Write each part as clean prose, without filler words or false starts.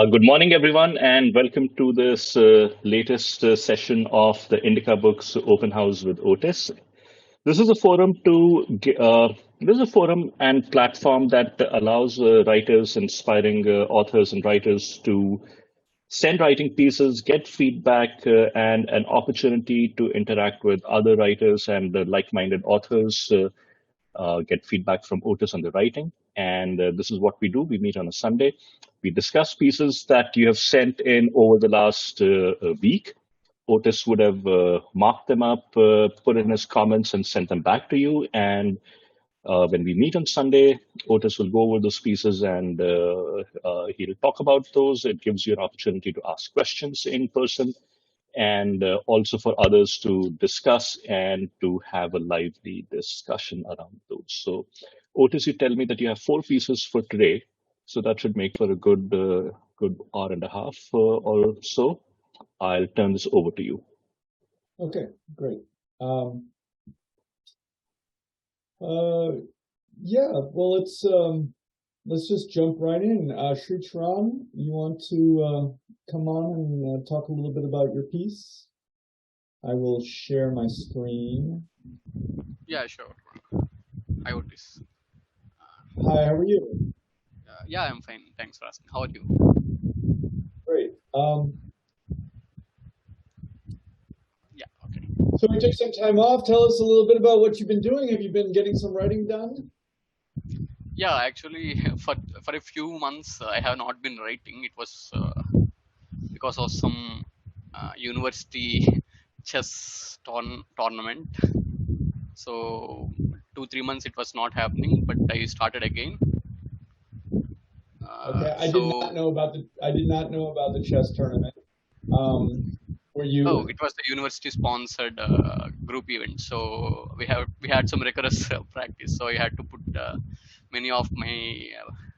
Good morning, everyone, and welcome to this latest session of the Indica Books Open House with Otis. This is a forum and platform that allows writers, inspiring authors and writers to send writing pieces, get feedback, and an opportunity to interact with other writers and like-minded authors. Get feedback from Otis on the writing. And this is what we do. We meet on a Sunday. We discuss pieces that you have sent in over the last week. Otis would have marked them up, put in his comments, and sent them back to you. And when we meet on Sunday, Otis will go over those pieces and he'll talk about those. It gives you an opportunity to ask questions in person and also for others to discuss and to have a lively discussion around those. So, Otis, you tell me that you have four pieces for today, so that should make for a good hour and a half or so. I'll turn this over to you. Okay, great. Yeah, well, let's just jump right in. Sri Charan, you want to come on and talk a little bit about your piece? I will share my screen. Yeah, sure. Hi, Otis. Hi, how are you? Yeah, I'm fine. Thanks for asking. How are you? Great. Yeah, okay. So we took some time off. Tell us a little bit about what you've been doing. Have you been getting some writing done? Yeah, actually, for a few months, I have not been writing. It was because of some university chess tournament. So 2-3 months it was not happening, but I started again. Okay, I did not know about the chess tournament. Were you? Oh, it was the university sponsored group event. So we had some rigorous practice. So I had to put many of my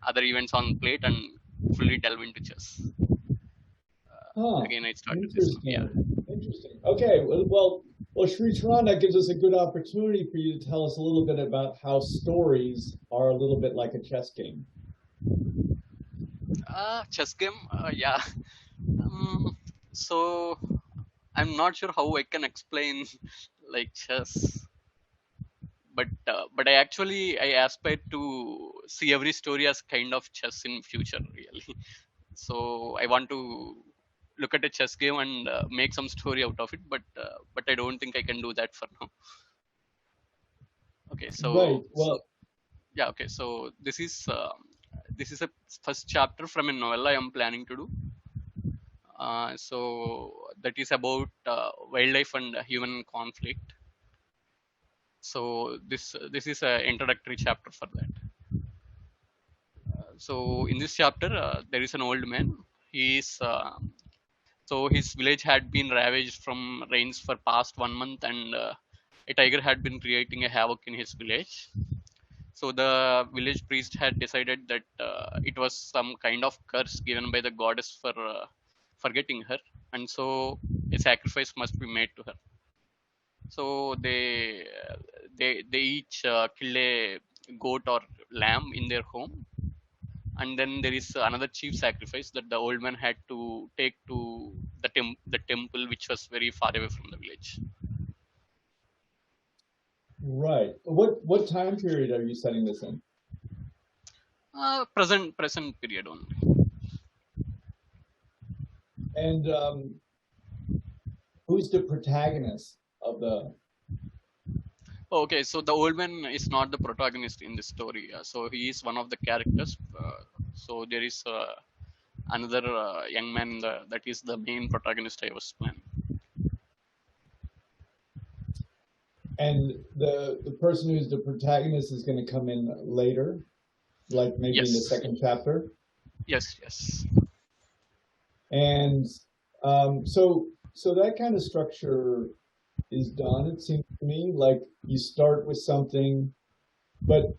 other events on plate and fully delve into chess. Again, I started this one. Yeah. Interesting. Okay. Well, Sri Charan, that gives us a good opportunity for you to tell us a little bit about how stories are a little bit like a chess game. Chess game. Yeah. So I'm not sure how I can explain like chess, but I aspire to see every story as kind of chess in future, really. So I want to look at a chess game and make some story out of it, but I don't think I can do that for now. Okay, so right. Well, yeah. Okay, so this is a first chapter from a novella I am planning to do. So that is about wildlife and human conflict. So this is an introductory chapter for that. So in this chapter, there is an old man. He is so his village had been ravaged from rains for past 1 month, and a tiger had been creating a havoc in his village. So the village priest had decided that it was some kind of curse given by the goddess for forgetting her, and so a sacrifice must be made to her. So they each kill a goat or lamb in their home, and then there is another chief sacrifice that the old man had to take to the temple, which was very far away from the village. Right. What time period are you setting this in? Present period only. And who's the protagonist of the? Okay, so the old man is not the protagonist in this story. So he is one of the characters. So there is another young man that is the main protagonist I was planning. And the person who's the protagonist is going to come in later, like maybe in the second chapter? Yes. And so that kind of structure is done, it seems to me. Like you start with something, but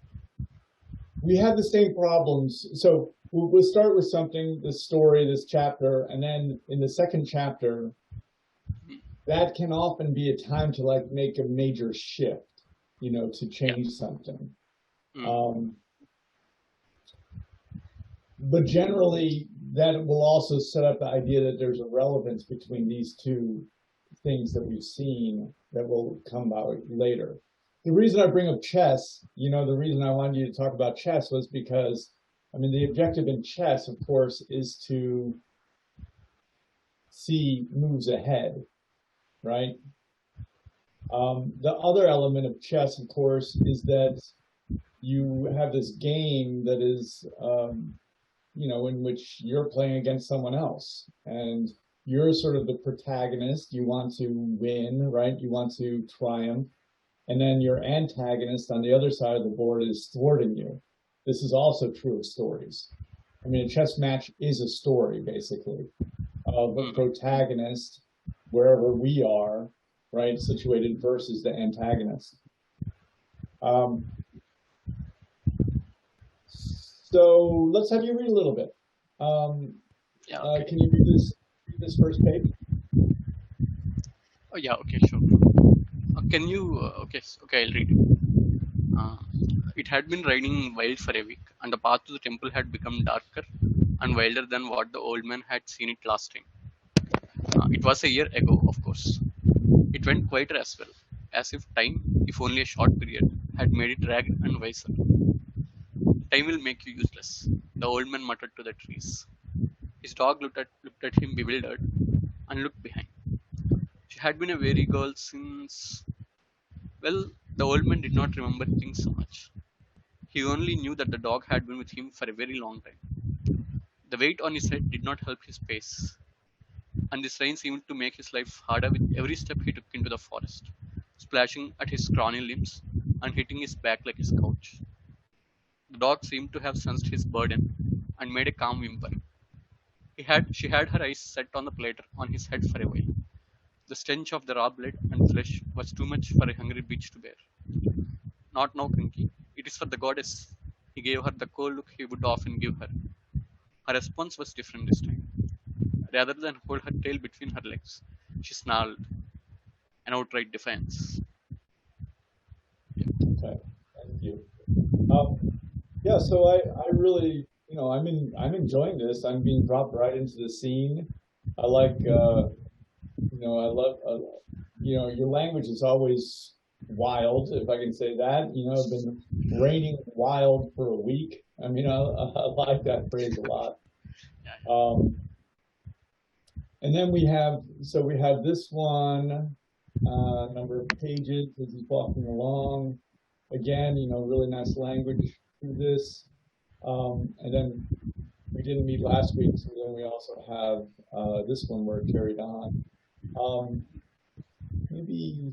we have the same problems. So we'll start with something, this story, this chapter, and then in the second chapter, that can often be a time to like make a major shift, to change something. but generally, that will also set up the idea that there's a relevance between these two things that we've seen that will come out later. The reason I bring up chess, the reason I wanted you to talk about chess was because, I mean, the objective in chess, of course, is to see moves ahead, right? The other element of chess, of course, is that you have this game that is, in which you're playing against someone else, and you're sort of the protagonist. You want to win, right? You want to triumph. And then your antagonist on the other side of the board is thwarting you. This is also true of stories. I mean, a chess match is a story, basically, of a protagonist, wherever we are, right, situated versus the antagonist. So let's have you read a little bit. Okay. Can you read this first page? Oh yeah, okay, sure. Can you? Okay, I'll read it. It had been raining wild for a week, and the path to the temple had become darker and wilder than what the old man had seen it last time. It was a year ago, of course. It went quieter as well, as if time, if only a short period, had made it ragged and wiser. Time will make you useless, the old man muttered to the trees. His dog looked at him bewildered and looked behind. She had been a weary girl since. Well, the old man did not remember things so much. He only knew that the dog had been with him for a very long time. The weight on his head did not help his pace, and this rain seemed to make his life harder with every step he took into the forest, splashing at his scrawny limbs and hitting his back like his couch. The dog seemed to have sensed his burden and made a calm whimper. She had her eyes set on the plate on his head for a while. The stench of the raw blood and flesh was too much for a hungry beast to bear. Not now, Crinky. It is for the goddess. He gave her the cold look he would often give her. Her response was different this time. Rather than hold her tail between her legs, she snarled, an outright defiance. Okay, thank you. Yeah, so I really, I'm enjoying this. I'm being dropped right into the scene. I like, I love, your language is always wild, if I can say that. It's been raining wild for a week. I mean, I like that phrase a lot. And then we have this one, number of pages as he's walking along. Again, really nice language through this. And then we didn't meet last week, so then we also have this one where it carried on. Maybe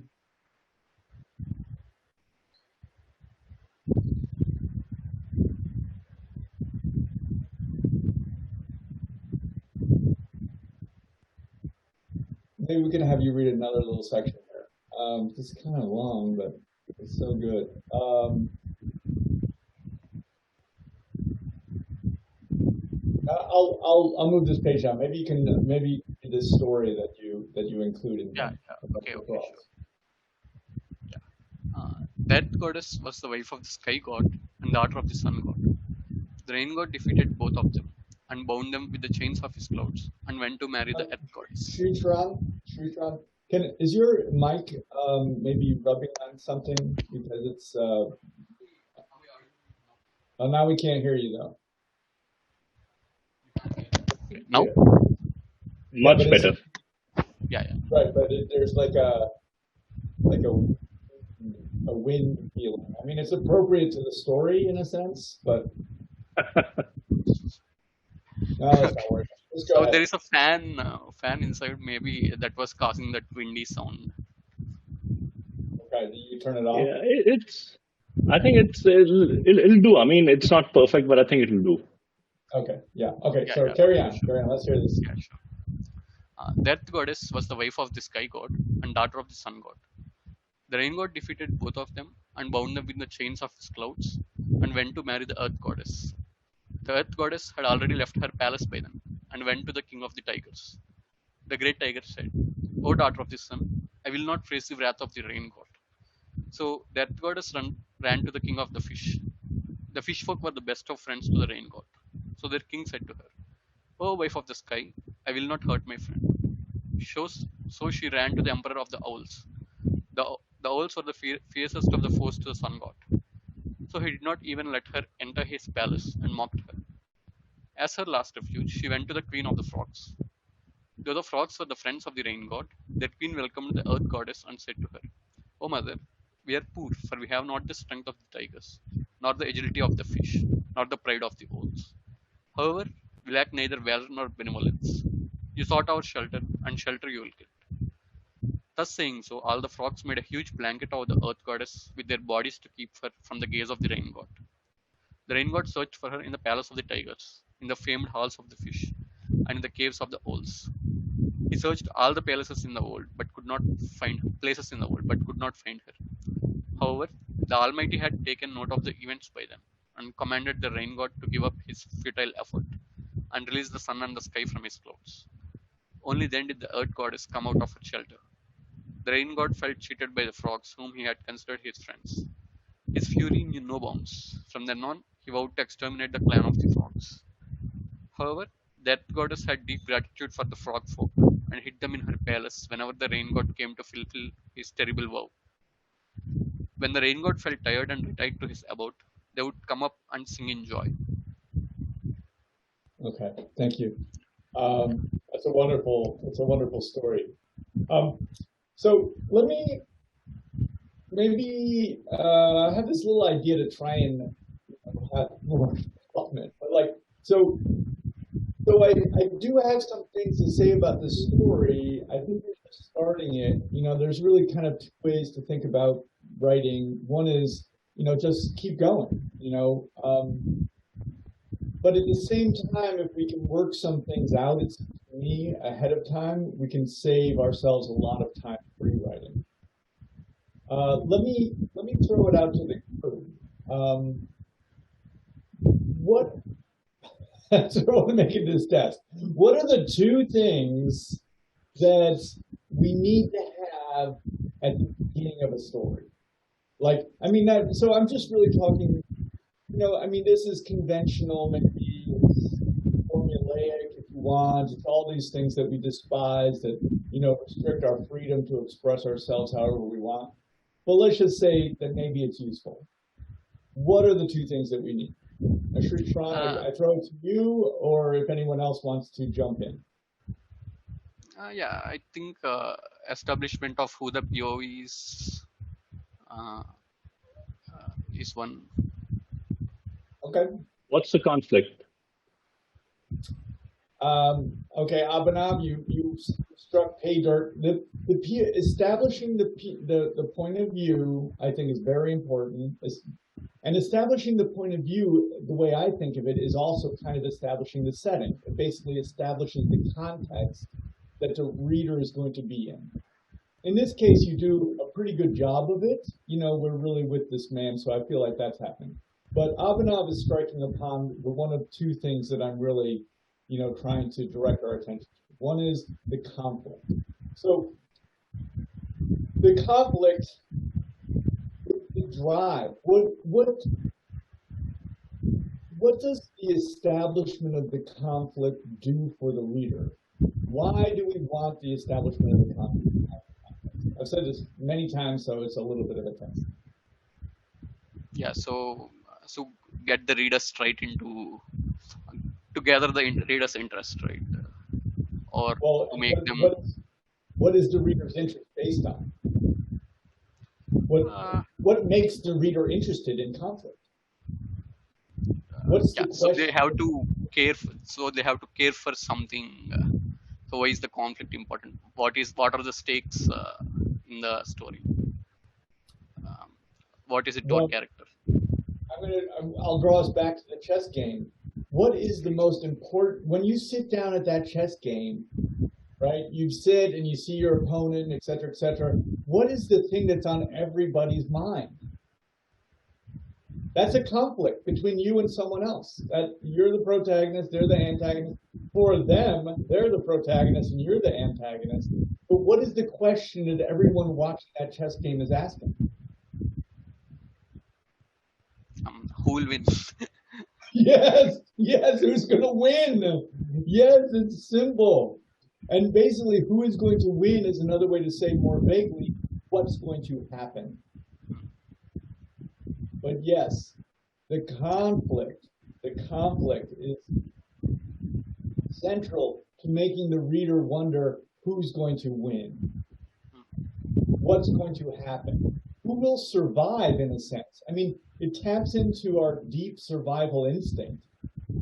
we can have you read another little section here. This is kind of long, but it's so good. I'll move this page down. Maybe you can read this story that you included. Okay, sure. The earth goddess was the wife of the sky god and daughter of the sun god. The rain god defeated both of them and bound them with the chains of his clouds and went to marry the earth goddess. Shrishran, is your mic maybe rubbing on something, because it's oh, now we can't hear you though. Now? Much better. Yeah. Right, but there's like a wind feeling. I mean, it's appropriate to the story in a sense, but no, that's not working. So ahead. There is a fan inside, maybe that was causing that windy sound. Okay, do you turn it off? Yeah, I think it'll do. I mean, it's not perfect, but I think it'll do. Okay, yeah. Okay, so carry on. Let's hear this. Yeah, sure. The earth goddess was the wife of the sky god and daughter of the sun god. The rain god defeated both of them and bound them with the chains of his clouds and went to marry the earth goddess. The earth goddess had already left her palace by then and went to the king of the tigers. The great tiger said, "O daughter of the sun, I will not face the wrath of the rain god." So the earth goddess ran to the king of the fish. The fish folk were the best of friends to the rain god. So their king said to her, "O wife of the sky, I will not hurt my friend." So she ran to the emperor of the owls. The owls were the fiercest of the foes to the sun god. So he did not even let her enter his palace and mocked her. As her last refuge, she went to the queen of the frogs. Though the frogs were the friends of the rain god, their queen welcomed the earth goddess and said to her, "O mother, we are poor, for we have not the strength of the tigers, nor the agility of the fish, nor the pride of the owls. However, we lack neither valor nor benevolence. You sought our shelter, and shelter you will get." Thus saying so, all the frogs made a huge blanket over the earth goddess with their bodies to keep her from the gaze of the rain god. The rain god searched for her in the palace of the tigers, in the famed halls of the fish, and in the caves of the owls. He searched all the palaces in the world, but could not find places in the world, but could not find her. However, the Almighty had taken note of the events by then, and commanded the rain god to give up his futile effort, and release the sun and the sky from his clouds. Only then did the earth goddess come out of her shelter. The rain god felt cheated by the frogs, whom he had considered his friends. His fury knew no bounds. From then on, he vowed to exterminate the clan of the frogs. However, the earth goddess had deep gratitude for the frog folk, and hid them in her palace whenever the rain god came to fulfill his terrible vow. When the rain god felt tired and retired to his abode, they would come up and sing in joy. Okay, thank you. That's a wonderful story. So let me maybe have this little idea to try and have more development. But so I do have some things to say about this story. I think you're just starting it. There's really kind of two ways to think about writing. One is, just keep going. But at the same time, if we can work some things out, it's to me ahead of time, we can save ourselves a lot of time rewriting. Let me throw it out to the group. What? So I'm making this test. What are the two things that we need to have at the beginning of a story? So I'm just really talking. This is conventional, maybe it's formulaic if you want. It's all these things that we despise that, restrict our freedom to express ourselves however we want. But let's just say that maybe it's useful. What are the two things that we need? I throw it to you, or if anyone else wants to jump in. I think establishment of who the POV is one. Okay. What's the conflict? Okay, Abhinav, you struck pay dirt. Establishing the point of view, I think, is very important. And establishing the point of view, the way I think of it, is also kind of establishing the setting. It basically establishes the context that the reader is going to be in. In this case, you do a pretty good job of it. We're really with this man, so I feel like that's happening. But Abhinav is striking upon the one of two things that I'm really, trying to direct our attention to. One is the conflict. So the conflict, the drive. What does the establishment of the conflict do for the reader? Why do we want the establishment of the conflict? I've said this many times, so it's a little bit of a test. Yeah, so get the reader straight into to gather the reader's interest, right? Or to make them. What is the reader's interest based on? What makes the reader interested in conflict? What's the question? So they have to care for something. So why is the conflict important? What are the stakes in the story? What is it to our character? I'll draw us back to the chess game. What is the most important when you sit down at that chess game, right? You sit and you see your opponent, et cetera, et cetera. What is the thing that's on everybody's mind? That's a conflict between you and someone else. That you're the protagonist, they're the antagonist. For them, they're the protagonist and you're the antagonist. But what is the question that everyone watching that chess game is asking? Who will win? Yes, yes, who's going to win? Yes, it's simple. And basically, who is going to win is another way to say more vaguely what's going to happen. But yes, the conflict is central to making the reader wonder who's going to win, what's going to happen, who will survive in a sense. I mean, it taps into our deep survival instinct,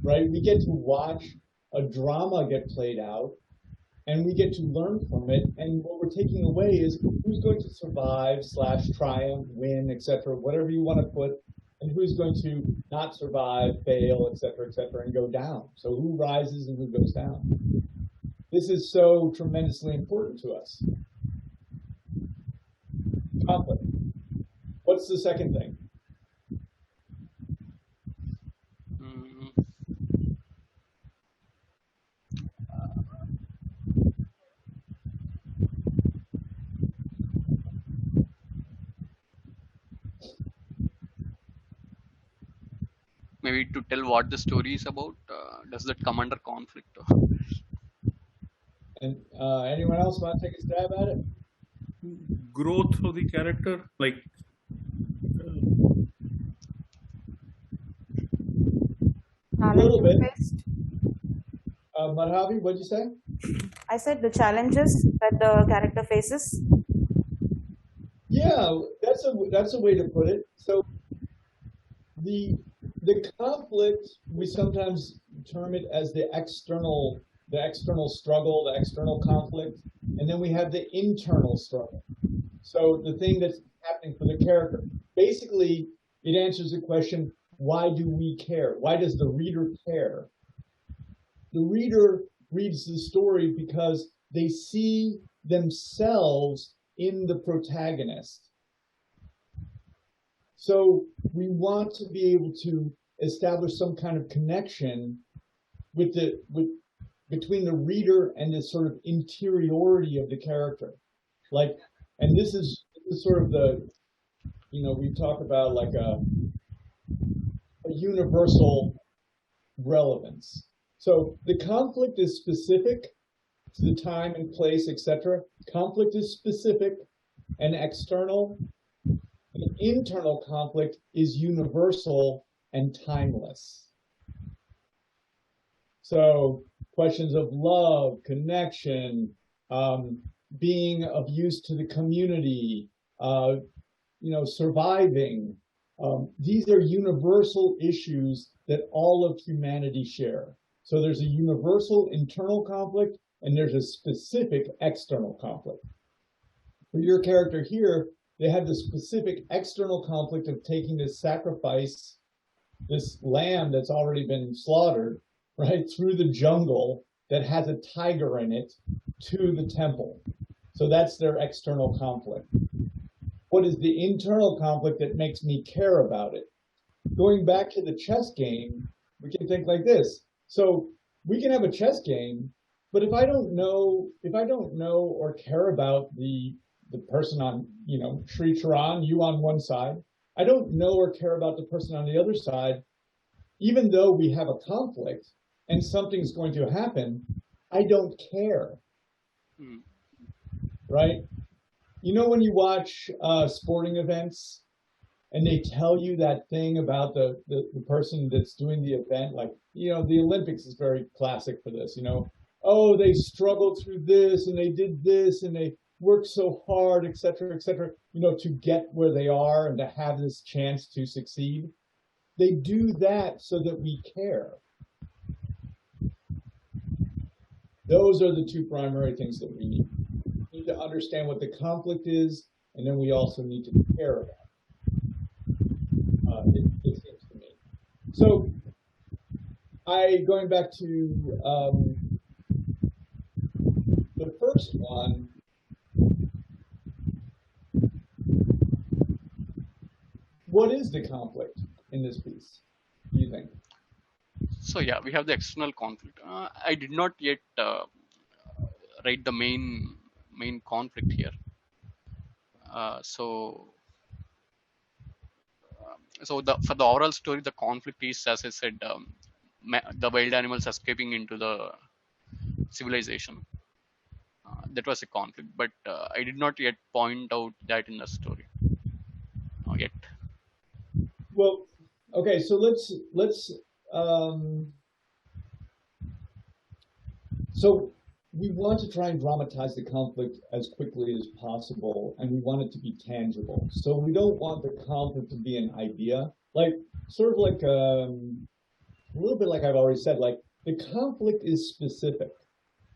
right? We get to watch a drama get played out and we get to learn from it. And what we're taking away is who's going to survive slash triumph, win, etc., whatever you want to put, and who's going to not survive, fail, etc., and go down. So who rises and who goes down. This is so tremendously important to us. Conflict. What's the second thing? Mm, maybe to tell what the story is about. Does that come under conflict? And anyone else want to take a stab at it? Growth of the character, like A little bit. Faced. Madhavi, what'd you say? I said the challenges that the character faces. Yeah, that's a way to put it. So the conflict, we sometimes term it as the external struggle, the external conflict, and then we have the internal struggle. So the thing that's happening for the character. Basically, it answers the question, why do we care? Why does the reader care? The reader reads the story because they see themselves in the protagonist. So we want to be able to establish some kind of connection between the reader and the sort of interiority of the character. Like, and this is sort of the, we talk about like a universal relevance. So the conflict is specific to the time and place, etc. Conflict is specific and external. The internal conflict is universal and timeless. So questions of love, connection, being of use to the community, surviving. These are universal issues that all of humanity share. So there's a universal internal conflict and there's a specific external conflict. For your character here, they have the specific external conflict of taking this sacrifice, this lamb that's already been slaughtered, right, through the jungle that has a tiger in it to the temple. So that's their external conflict. What is the internal conflict that makes me care about it? Going back to the chess game, we can think like this. So we can have a chess game, but if I don't know or care about the person on, Sri Charan, you on one side, I don't know or care about the person on the other side, even though we have a conflict and something's going to happen, I don't care. Right? When you watch sporting events and they tell you that thing about the person that's doing the event, like, the Olympics is very classic for this, oh, they struggled through this and they did this and they worked so hard, et cetera, to get where they are and to have this chance to succeed. They do that so that we care. Those are the two primary things that we need. We need to understand what the conflict is, and then we also need to care about it. It seems to me. So, going back to the first one, what is the conflict in this piece, do you think? So yeah, we have the external conflict. I did not yet write the main conflict here. So So for the overall story, the conflict is, as I said, the wild animals escaping into the civilization. That was a conflict, but I did not yet point out that in the story yet. Well, okay, so um, so we want to try and dramatize the conflict as quickly as possible, and we want it to be tangible. So we don't want the conflict to be an idea, like sort of like a little bit like I've already said, like the conflict is specific.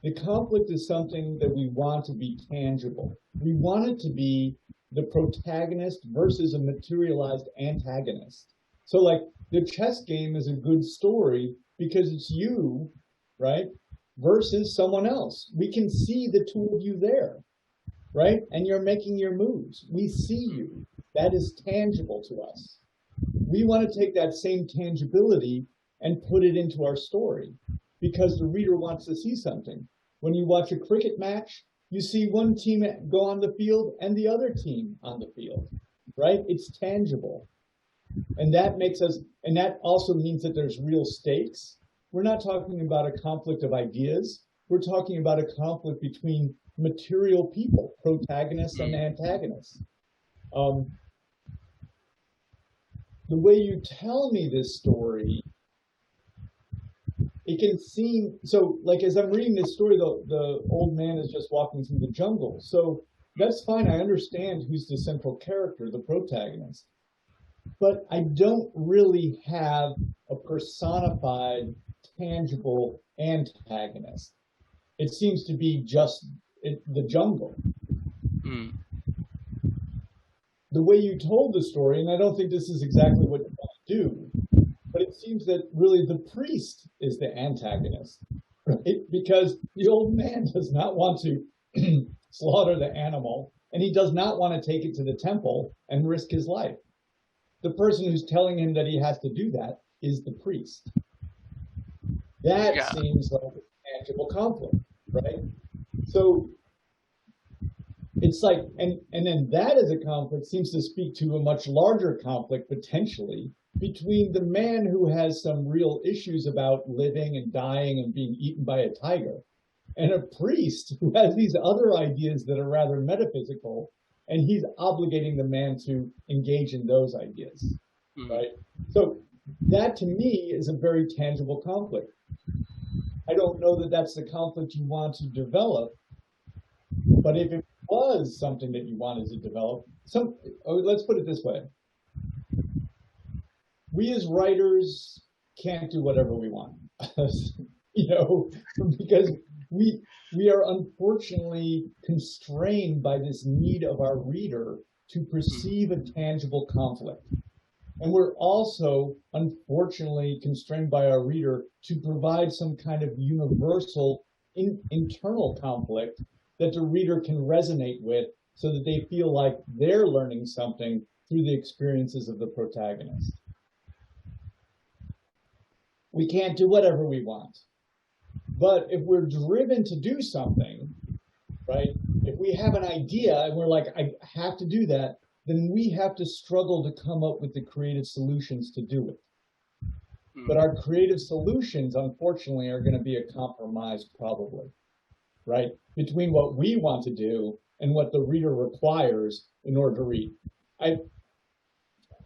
The conflict is something that we want to be tangible. We want it to be the protagonist versus a materialized antagonist. So like the chess game is a good story because it's you, right, versus someone else. We can see the two of you there, right? And you're making your moves. We see you. That is tangible to us. We want to take that same tangibility and put it into our story because the reader wants to see something. When you watch a cricket match, you see one team go on the field and the other team on the field, right? It's tangible. And that makes us, and that also means that there's real stakes. We're not talking about a conflict of ideas. We're talking about a conflict between material people, protagonists and antagonists. The way you tell me this story, it can seem, so like as I'm reading this story, the old man is just walking through the jungle. So that's fine. I understand who's the central character, the protagonist. But I don't really have a personified, tangible antagonist. It seems to be just the jungle. Mm. The way you told the story, and I don't think this is exactly what you want to do, but it seems that really the priest is the antagonist, right? Because the old man does not want to slaughter the animal, and he does not want to take it to the temple and risk his life. The person who's telling him that he has to do that is the priest. That seems like a tangible conflict, right? So it's like, and then that as a conflict seems to speak to a much larger conflict potentially between the man who has some real issues about living and dying and being eaten by a tiger and a priest who has these other ideas that are rather metaphysical, and he's obligating the man to engage in those ideas, right? So that to me is a very tangible conflict. I don't know that that's the conflict you want to develop, but if it was something that you wanted to develop, let's put it this way. We as writers can't do whatever we want, you know, because we are unfortunately constrained by this need of our reader to perceive a tangible conflict. And we're also unfortunately constrained by our reader to provide some kind of universal internal conflict that the reader can resonate with so that they feel like they're learning something through the experiences of the protagonist. We can't do whatever we want. But if we're driven to do something, right? If we have an idea and we're like, I have to do that, then we have to struggle to come up with the creative solutions to do it. But our creative solutions, unfortunately, are going to be a compromise probably, right? Between what we want to do and what the reader requires in order to read. I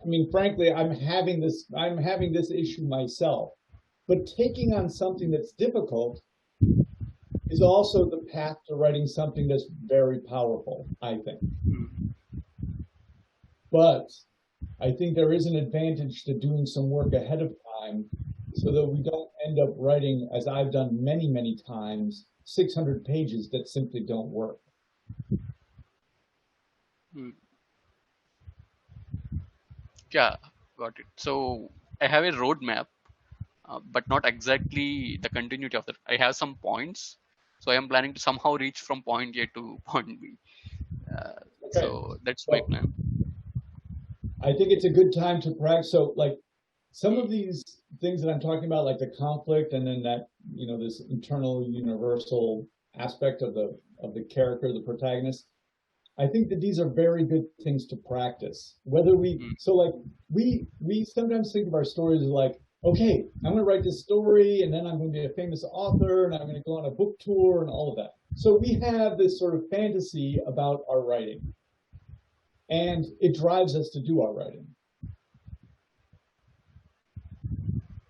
mean, frankly, I'm having this issue myself. But taking on something that's difficult is also the path to writing something that's very powerful, I think. But I think there is an advantage to doing some work ahead of time so that we don't end up writing, as I've done many, many times, 600 pages that simply don't work. Yeah, got it. So I have a roadmap, but not exactly the continuity of that. I have some points, so I am planning to somehow reach from point A to point B. Okay. So that's my plan. I think it's a good time to practice. So like some of these things that I'm talking about, like the conflict and then that, you know, this internal universal aspect of the character, the protagonist, I think that these are very good things to practice. Whether we, so like we sometimes think of our stories as like, okay, I'm going to write this story and then I'm going to be a famous author and I'm going to go on a book tour and all of that. So we have this sort of fantasy about our writing and it drives us to do our writing.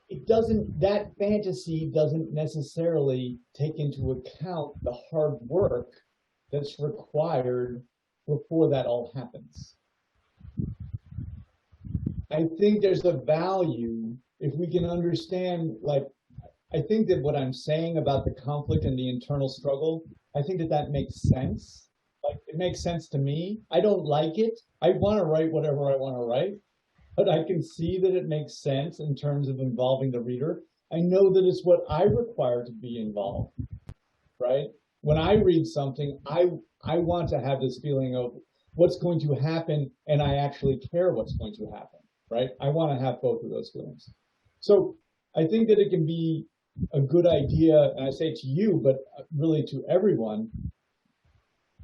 It doesn't, that fantasy doesn't necessarily take into account the hard work that's required before that all happens. I think there's a value if we can understand, like, I think that what I'm saying about the conflict and the internal struggle, I think that that makes sense. Like, it makes sense to me. I don't like it. I want to write whatever I want to write, but I can see that it makes sense in terms of involving the reader. I know that it's what I require to be involved, right? When I read something, I want to have this feeling of what's going to happen, and I actually care what's going to happen, right? I want to have both of those feelings. So I think that it can be a good idea, and I say to you, but really to everyone,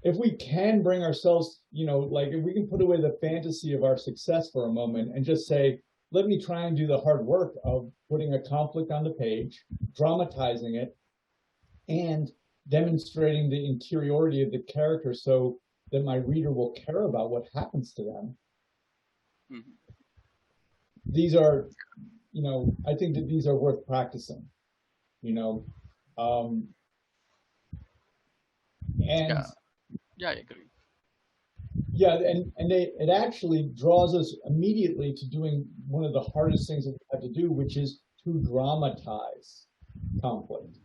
if we can bring ourselves, like if we can put away the fantasy of our success for a moment and just say, let me try and do the hard work of putting a conflict on the page, dramatizing it, and demonstrating the interiority of the character so that my reader will care about what happens to them. Mm-hmm. These are, I think that these are worth practicing, and yeah, I agree. Yeah, and it actually draws us immediately to doing one of the hardest things that we have to do, which is to dramatize conflict.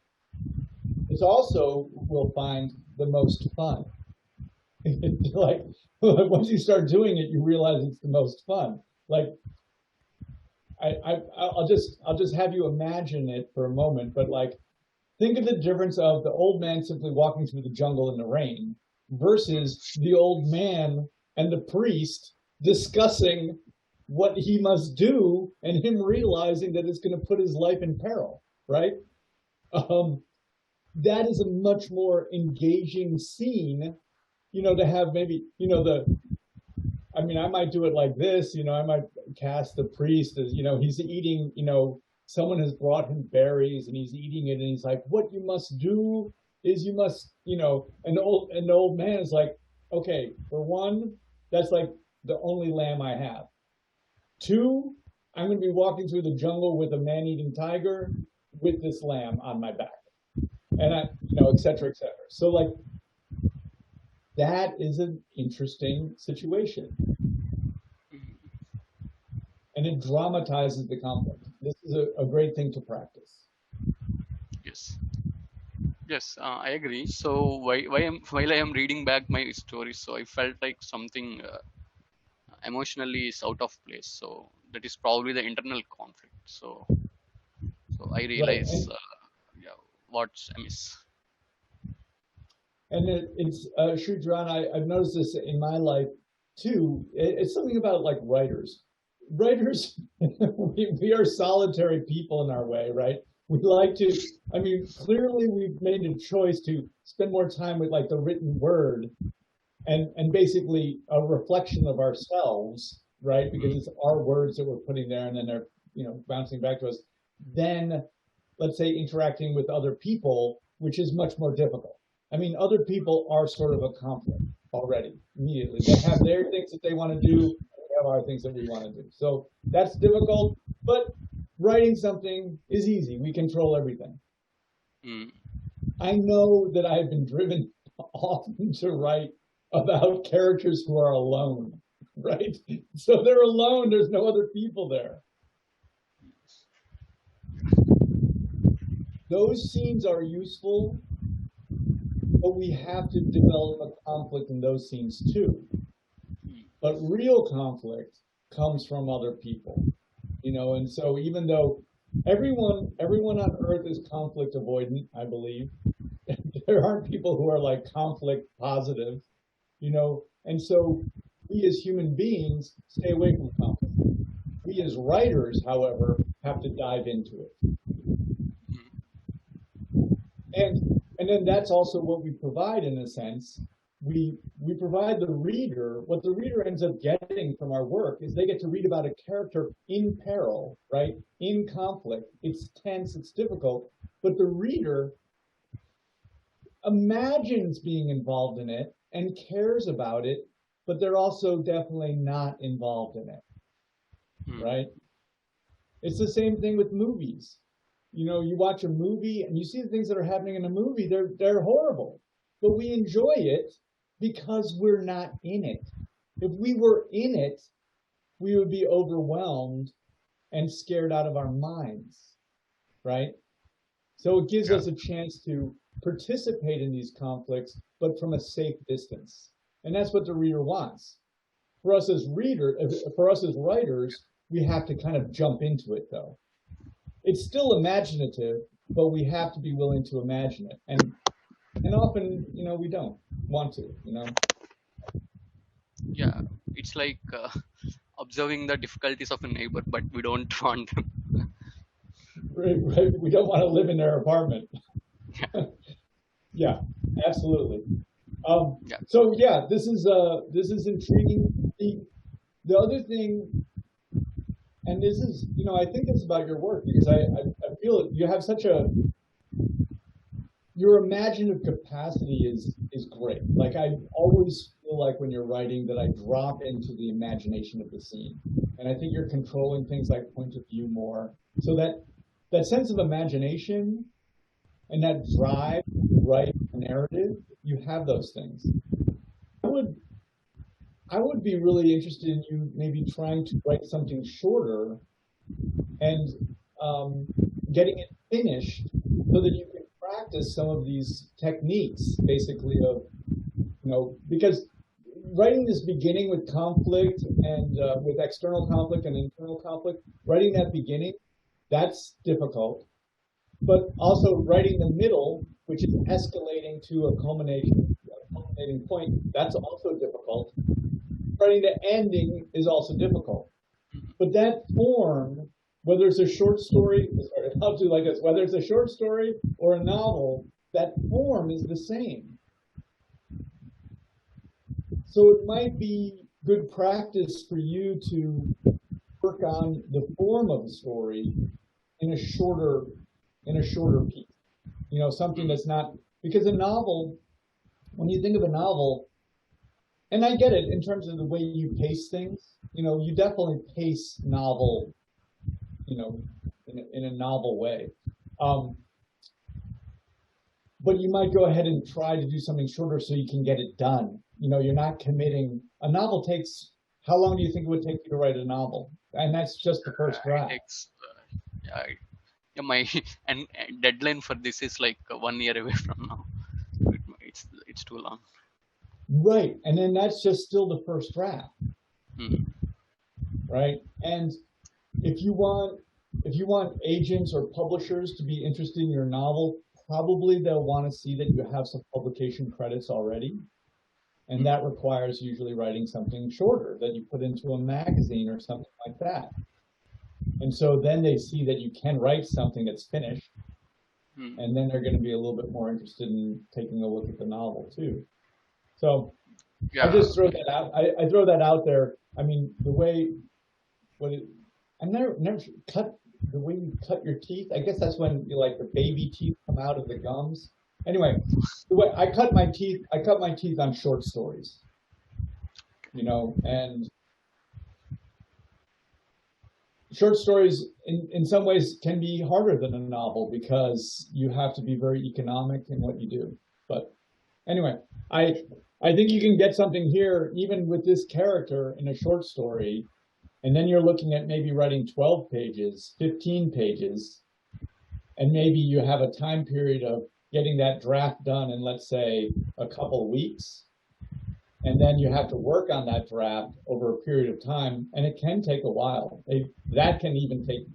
It's also, we'll find, the most fun. Like, once you start doing it, you realize it's the most fun. Like, I'll just have you imagine it for a moment, but like, think of the difference of the old man simply walking through the jungle in the rain versus the old man and the priest discussing what he must do and him realizing that it's going to put his life in peril, right? That is a much more engaging scene, to have maybe, I might do it like this, I might cast the priest as, he's eating, someone has brought him berries and he's eating it and he's like, what you must do is you must, and the old man is like, okay, for one, that's like the only lamb I have. Two, I'm going to be walking through the jungle with a man-eating tiger with this lamb on my back. And et cetera, et cetera. So like, that is an interesting situation. And it dramatizes the conflict. This is a great thing to practice. Yes, I agree. So while I am reading back my story, so I felt like something emotionally is out of place. So that is probably the internal conflict. So I realize what's amiss. And it's Shudran, I've noticed this in my life too. It's something about like writers. Writers, we are solitary people in our way, right? We like to, clearly we've made a choice to spend more time with like the written word and basically a reflection of ourselves, right? Because it's our words that we're putting there and then they're, bouncing back to us. Then, let's say, interacting with other people, which is much more difficult. Other people are sort of a conflict already, immediately. They have their things that they want to do, we have our things that we want to do. So that's difficult, but writing something is easy. We control everything. I know that I've been driven often to write about characters who are alone, right? So they're alone, there's no other people there. Those scenes are useful, but we have to develop a conflict in those scenes too. But real conflict comes from other people, and so even though everyone on earth is conflict avoidant, I believe, there aren't people who are like conflict positive, and so we as human beings stay away from conflict. We as writers, however, have to dive into it. And then that's also what we provide in a sense, we provide the reader, what the reader ends up getting from our work is they get to read about a character in peril, right? In conflict. It's tense, it's difficult, but the reader imagines being involved in it and cares about it, but they're also definitely not involved in it, right? It's the same thing with movies. You know, you watch a movie and you see the things that are happening in a movie, they're horrible, but we enjoy it because we're not in it. If we were in it, we would be overwhelmed and scared out of our minds, right? So it gives us a chance to participate in these conflicts, but from a safe distance. And that's what the reader wants. For us as writers, we have to kind of jump into it though. It's still imaginative, but we have to be willing to imagine it. And often, you know, we don't want to, you know. Yeah, it's like observing the difficulties of a neighbor, but we don't want them. Right. We don't want to live in their apartment. Yeah, absolutely. So yeah, this is intriguing. The other thing, and this is, you know, I think it's about your work because I feel you have such your imaginative capacity is great. Like I always feel like when you're writing that I drop into the imagination of the scene, and I think you're controlling things like point of view more, so that sense of imagination and that drive to write a narrative, you have those things. I would be really interested in you maybe trying to write something shorter and getting it finished so that you can practice some of these techniques, basically, of, you know, because writing this beginning with conflict and with external conflict and internal conflict, writing that beginning, that's difficult. But also writing the middle, which is escalating to a culminating point, that's also difficult. Writing the ending is also difficult. But that form, whether it's a short story, I'll do like this, whether it's a short story or a novel, that form is the same. So it might be good practice for you to work on the form of the story in a shorter piece. You know, something that's not, because a novel, when you think of a novel, and I get it in terms of the way you pace things, you know, you definitely pace novel, you know, in a novel way. But you might go ahead and try to do something shorter so you can get it done. You know, you're not committing. A novel takes, how long do you think it would take you to write a novel? And that's just the first draft. It takes, my and deadline for this is like 1 year away from now. It's too long. Right, and then that's just still the first draft, right? And if you want agents or publishers to be interested in your novel, probably they'll want to see that you have some publication credits already, and that requires usually writing something shorter that you put into a magazine or something like that. And so then they see that you can write something that's finished, and then they're going to be a little bit more interested in taking a look at the novel too. So I just throw that out. I throw that out there. I mean, the way I never cut the way you cut your teeth. I guess that's when you like the baby teeth come out of the gums. Anyway, the way I cut my teeth on short stories. You know, and short stories in some ways can be harder than a novel because you have to be very economic in what you do. But anyway, I think you can get something here, even with this character in a short story, and then you're looking at maybe writing 12 pages, 15 pages, and maybe you have a time period of getting that draft done in, let's say, a couple of weeks, and then you have to work on that draft over a period of time, and it can take a while. That can even take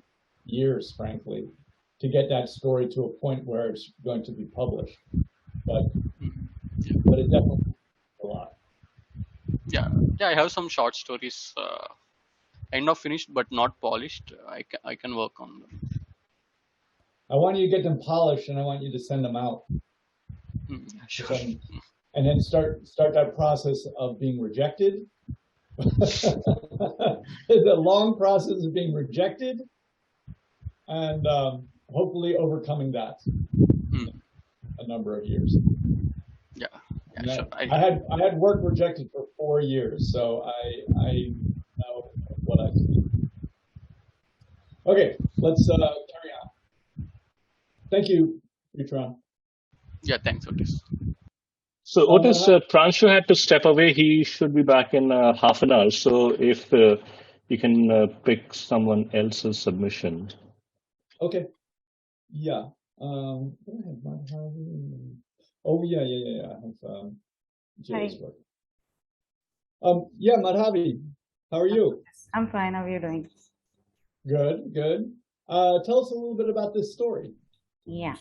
years, frankly, to get that story to a point where it's going to be published. But it definitely a lot. Yeah, I have some short stories, kind of finished but not polished. I can work on them. I want you to get them polished, and I want you to send them out. Sure. and then start that process of being rejected. The long process of being rejected, and hopefully overcoming that a number of years. Yeah, And sure. I had work rejected for 4 years, so I know what I mean. Okay, let's carry on. Thank you, Utran. Yeah, thanks, Otis. So Otis, Pranshu had to step away. He should be back in half an hour. So if you can pick someone else's submission. Okay. Yeah. Oh yeah. I have Jay's work. Yeah, Madhavi, how are you? I'm fine. How are you doing? Good. Tell us a little bit about this story. Yeah.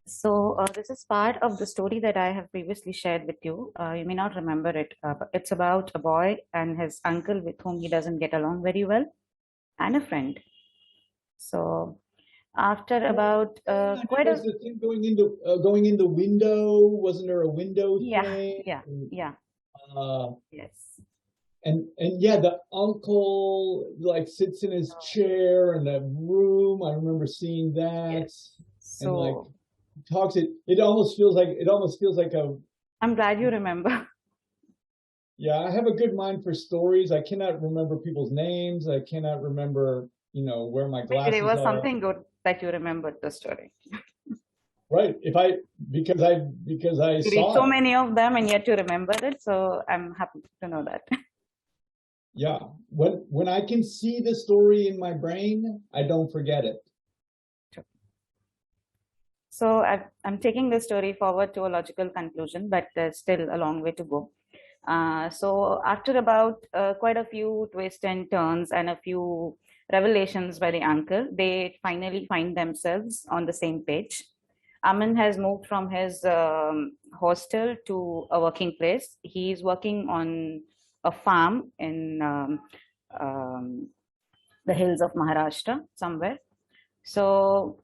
So this is part of the story that I have previously shared with you. You may not remember it. But it's about a boy and his uncle with whom he doesn't get along very well, and a friend. So after about quite a the thing going in the window, wasn't there a window thing? Yeah. Yes. And yeah, the uncle like sits in his chair in the room. I remember seeing that. Yes. So and like talks it almost feels like a I'm glad you remember. Yeah, I have a good mind for stories. I cannot remember people's names. I cannot remember, where my glasses There was are. something good that you remembered the story. Right. Because I You saw read so it. many of them and yet you remembered it, so I'm happy to know that. Yeah. When I can see the story in my brain, I don't forget it. So I'm taking this story forward to a logical conclusion, but there's still a long way to go. So after about quite a few twists and turns and a few revelations by the uncle, they finally find themselves on the same page. Aman has moved from his hostel to a working place. He's working on a farm in the hills of Maharashtra somewhere. So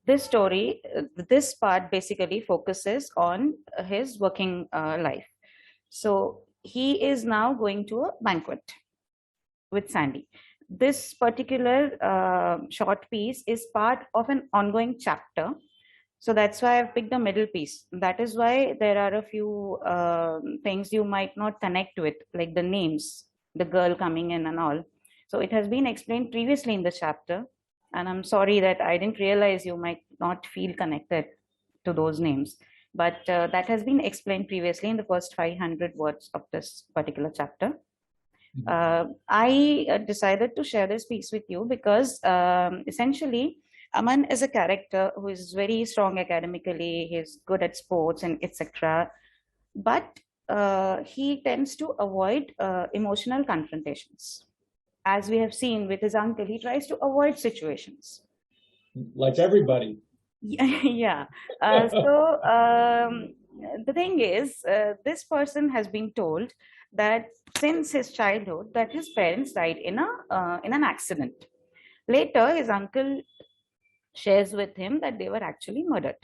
this story, this part basically focuses on his working life. So he is now going to a banquet with Sandy. This particular short piece is part of an ongoing chapter. So that's why I've picked the middle piece. That is why there are a few things you might not connect with, like the names, the girl coming in and all. So it has been explained previously in the chapter. And I'm sorry that I didn't realize you might not feel connected to those names. But that has been explained previously in the first 500 words of this particular chapter. I decided to share this piece with you because essentially Aman is a character who is very strong academically, he's good at sports and etc. But he tends to avoid emotional confrontations. As we have seen with his uncle, he tries to avoid situations. Like everybody. Yeah. The thing is, this person has been told that since his childhood, that his parents died in an accident. Later, his uncle shares with him that they were actually murdered.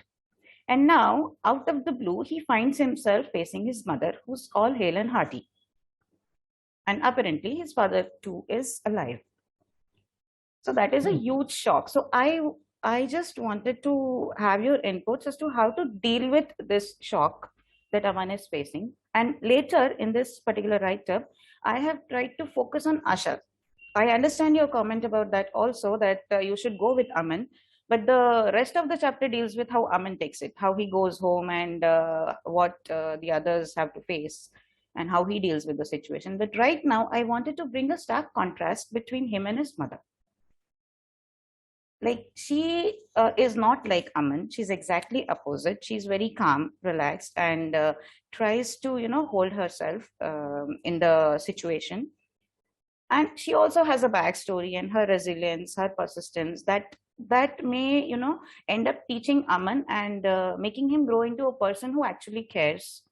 And now, out of the blue, he finds himself facing his mother, who's all hale and hearty. And apparently, his father too is alive. So that is a huge shock. So I just wanted to have your inputs as to how to deal with this shock that Aman is facing. And later in this particular write-up, I have tried to focus on Asha. I understand your comment about that also, that you should go with Aman. But the rest of the chapter deals with how Aman takes it, how he goes home and what the others have to face and how he deals with the situation. But right now, I wanted to bring a stark contrast between him and his mother. Like she is not like Aman. She's exactly opposite. She's very calm, relaxed, and tries to, hold herself in the situation. And she also has a backstory and her resilience, her persistence that may, end up teaching Aman and making him grow into a person who actually cares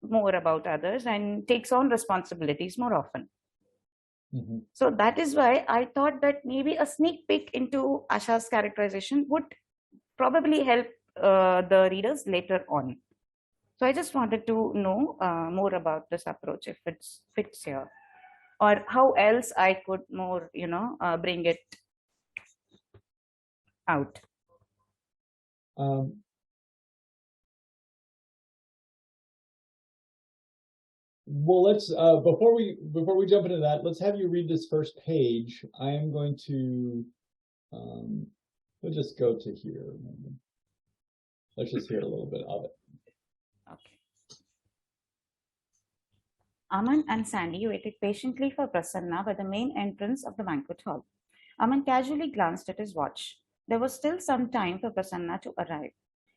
more about others and takes on responsibilities more often. Mm-hmm. So that is why I thought that maybe a sneak peek into Asha's characterization would probably help the readers later on. So I just wanted to know more about this approach, if it fits here, or how else I could more, bring it out. Um, well, let's before we jump into that, let's have you read this first page. I am going to we'll just go to here. Let's just hear a little bit of it. Okay. Aman and Sandy waited patiently for Prasanna by the main entrance of the banquet hall. Aman casually glanced at his watch. There was still some time for Prasanna to arrive.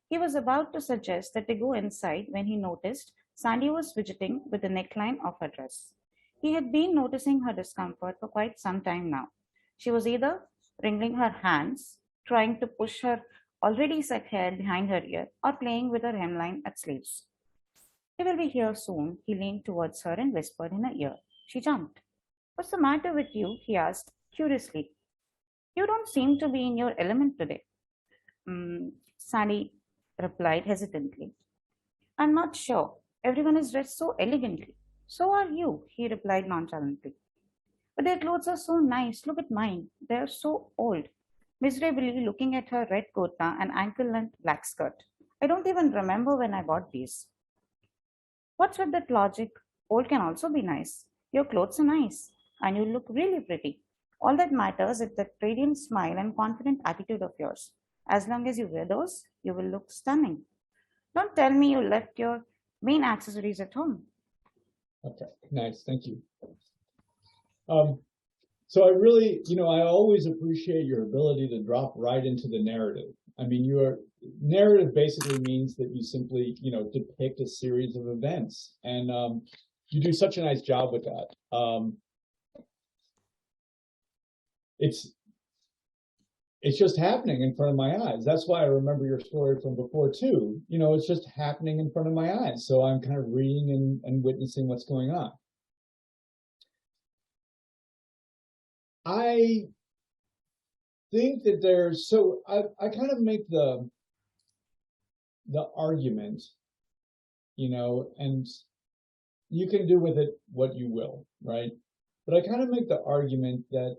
He was about to suggest that they go inside when he noticed Sandy was fidgeting with the neckline of her dress. He had been noticing her discomfort for quite some time now. She was either wringing her hands, trying to push her already set hair behind her ear, or playing with her hemline at sleeves. "He will be here soon." He leaned towards her and whispered in her ear. She jumped. "What's the matter with you?" he asked curiously. "You don't seem to be in your element today." Sandy replied hesitantly. "I'm not sure. Everyone is dressed so elegantly." "So are you," he replied nonchalantly. "But their clothes are so nice. Look at mine. They're so old." Miserably looking at her red kurta and ankle length black skirt. "I don't even remember when I bought these." "What's with that logic? Old can also be nice. Your clothes are nice, and you look really pretty. All that matters is that radiant smile and confident attitude of yours. As long as you wear those, you will look stunning. Don't tell me you left your main accessories at home." Okay, nice, thank you. So I really, I always appreciate your ability to drop right into the narrative. I mean, your narrative basically means that you simply, depict a series of events, and you do such a nice job with that. It's just happening in front of my eyes. That's why I remember your story from before too. It's just happening in front of my eyes. So I'm kind of reading and witnessing what's going on. I think that I kind of make the argument, and you can do with it what you will, right? But I kind of make the argument that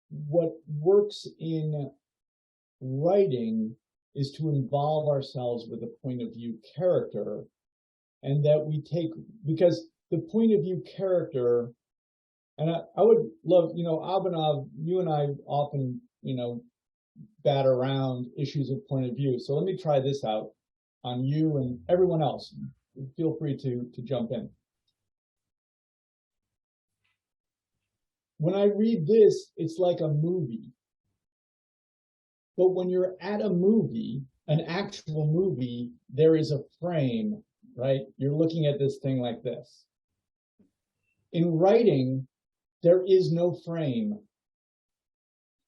what works in writing is to involve ourselves with a point of view character, and that because the point of view character, and I would love, Abhinav, you and I often, bat around issues of point of view. So let me try this out on you and everyone else. Feel free to jump in. When I read this, it's like a movie. But when you're at a movie, an actual movie, there is a frame, right? You're looking at this thing like this. In writing, there is no frame.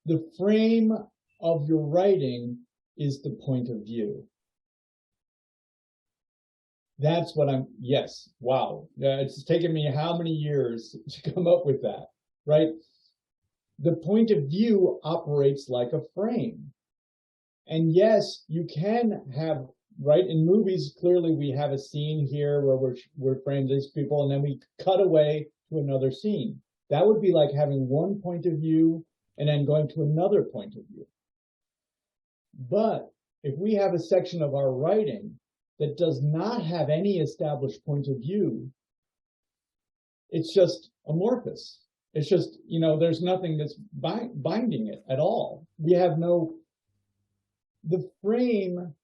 The frame of your writing is the point of view. That's what yes, wow. It's taken me how many years to come up with that, right? The point of view operates like a frame. And yes, you can have, right, in movies, clearly we have a scene here where we're framed as people, and then we cut away to another scene. That would be like having one point of view and then going to another point of view. But if we have a section of our writing that does not have any established point of view, it's just amorphous. It's just, there's nothing that's binding it at all. We have the frame.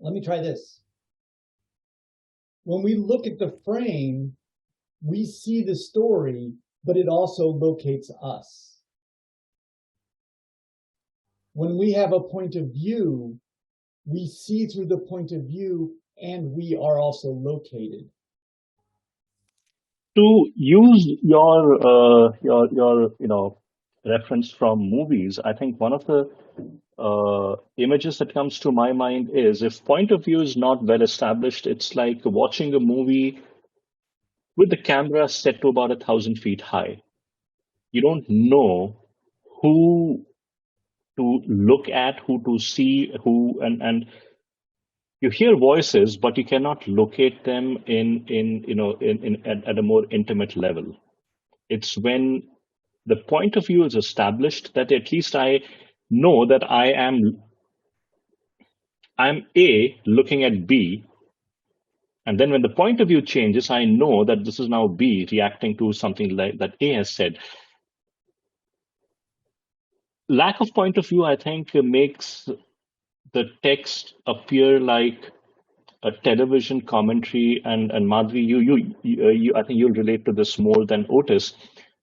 Let me try this. When we look at the frame, we see the story, but it also locates us. When we have a point of view, we see through the point of view, and we are also located. To use your reference from movies, I think one of the images that comes to my mind is, if point of view is not well established, it's like watching a movie with the camera set to about 1,000 feet high. You don't know who to look at, who to see, and you hear voices, but you cannot locate them at a more intimate level. It's when the point of view is established that at least I know that I'm A looking at B, and then when the point of view changes, I know that this is now B reacting to something like that A has said. Lack of point of view, I think, makes the text appear like a television commentary, and Madhuri, I think you'll relate to this more than Otis,